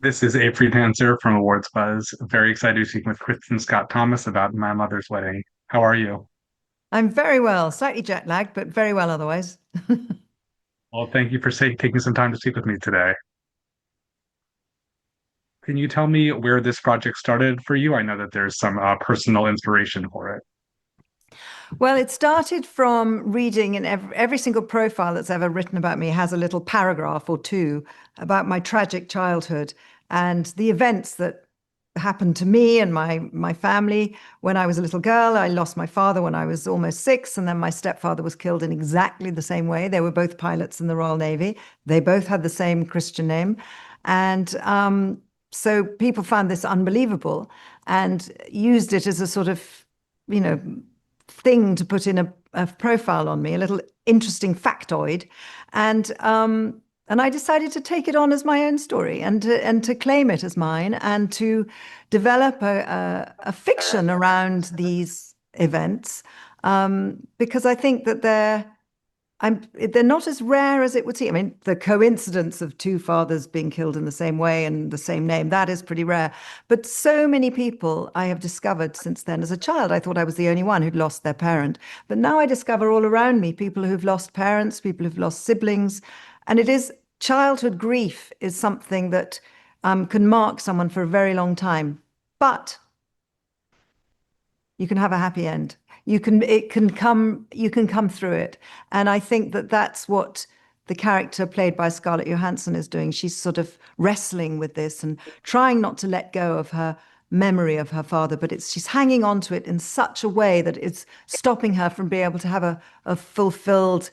This is Abe Friedtanzer from Awards Buzz. Very excited to speak with Kristin Scott Thomas about my mother's wedding. How are you? I'm very well, slightly jet lagged, but very well otherwise. Well, thank you for taking some time to speak with me today. Can you tell me where this project started for you? I know that there's some personal inspiration for it. Well, it started from reading, and every single profile that's ever written about me has a little paragraph or two about my tragic childhood and the events that happened to me and my family. When I was a little girl, I lost my father when I was almost 6, and then my stepfather was killed in exactly the same way. They were both pilots in the Royal Navy. They both had the same Christian name. And so people found this unbelievable and used it as a sort of, you know, thing to put in a profile on me, a little interesting factoid. And I decided to take it on as my own story and to claim it as mine and to develop a fiction around these events, because I think that they're not as rare as it would seem. I mean, the coincidence of two fathers being killed in the same way and the same name, that is pretty rare. But so many people I have discovered since then. As a child, I thought I was the only one who'd lost their parent. But now I discover all around me people who've lost parents, people who've lost siblings. And it is childhood grief is something that can mark someone for a very long time. But you can have a happy end. You can come through it. And I think that that's what the character played by Scarlett Johansson is doing. She's sort of wrestling with this and trying not to let go of her memory of her father, but she's hanging on to it in such a way that it's stopping her from being able to have a fulfilled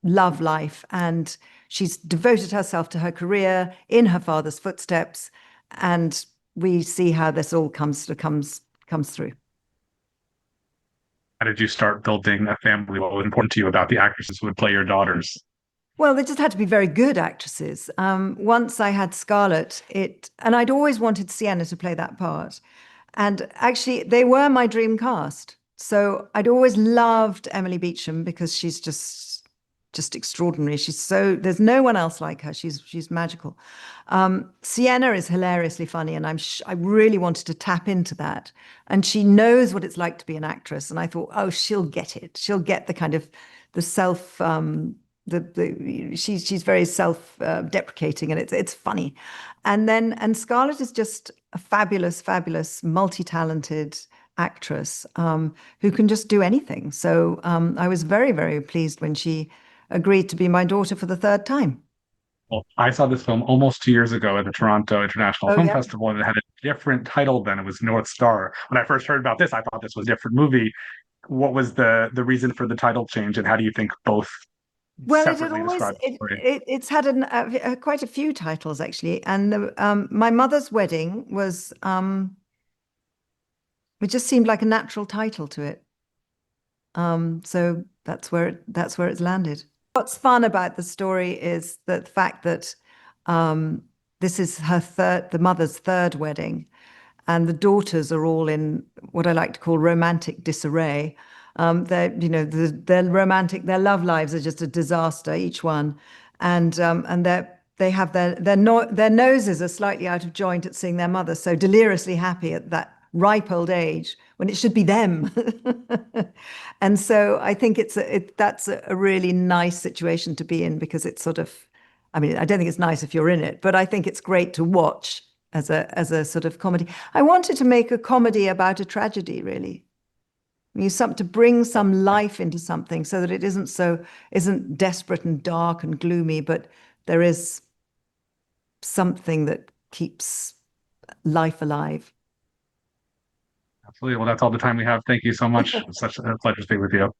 love life. And she's devoted herself to her career in her father's footsteps. And we see how this all comes through. How did you start building a family? What was important to you about the actresses who would play your daughters? Well, they just had to be very good actresses. Once I had Scarlett, and I'd always wanted Sienna to play that part. And actually, they were my dream cast. So I'd always loved Emily Beecham because she's just extraordinary. There's no one else like her. She's magical. Sienna is hilariously funny, and I really wanted to tap into that. And she knows what it's like to be an actress. And I thought, oh, she'll get it. She'll get the kind of the self she's very self-deprecating, and it's funny. And Scarlett is just a fabulous, multi-talented actress, who can just do anything. So I was very pleased when she agreed to be my daughter for the third time. Well, I saw this film almost 2 years ago at the Toronto International Oh Film yeah. Festival, and it had a different title then. It was North Star. When I first heard about this, I thought this was a different movie. What was the reason for the title change, and how do you think both Well, it had separately always describe the story? it's had quite a few titles actually, and my mother's wedding was it just seemed like a natural title to it. So that's where it's landed. What's fun about the story is the fact that this is the mother's third wedding, and the daughters are all in what I like to call romantic disarray. Their love lives are just a disaster, each one, and they have their noses are slightly out of joint at seeing their mother so deliriously happy at that ripe old age when it should be them. And so I think that's a really nice situation to be in, because it's sort of, I mean, I don't think it's nice if you're in it, but I think it's great to watch as a sort of comedy. I wanted to make a comedy about a tragedy, really. To bring some life into something so that it isn't desperate and dark and gloomy, but there is something that keeps life alive. Absolutely. Well, that's all the time we have. Thank you so much. It's such a pleasure to speak with you.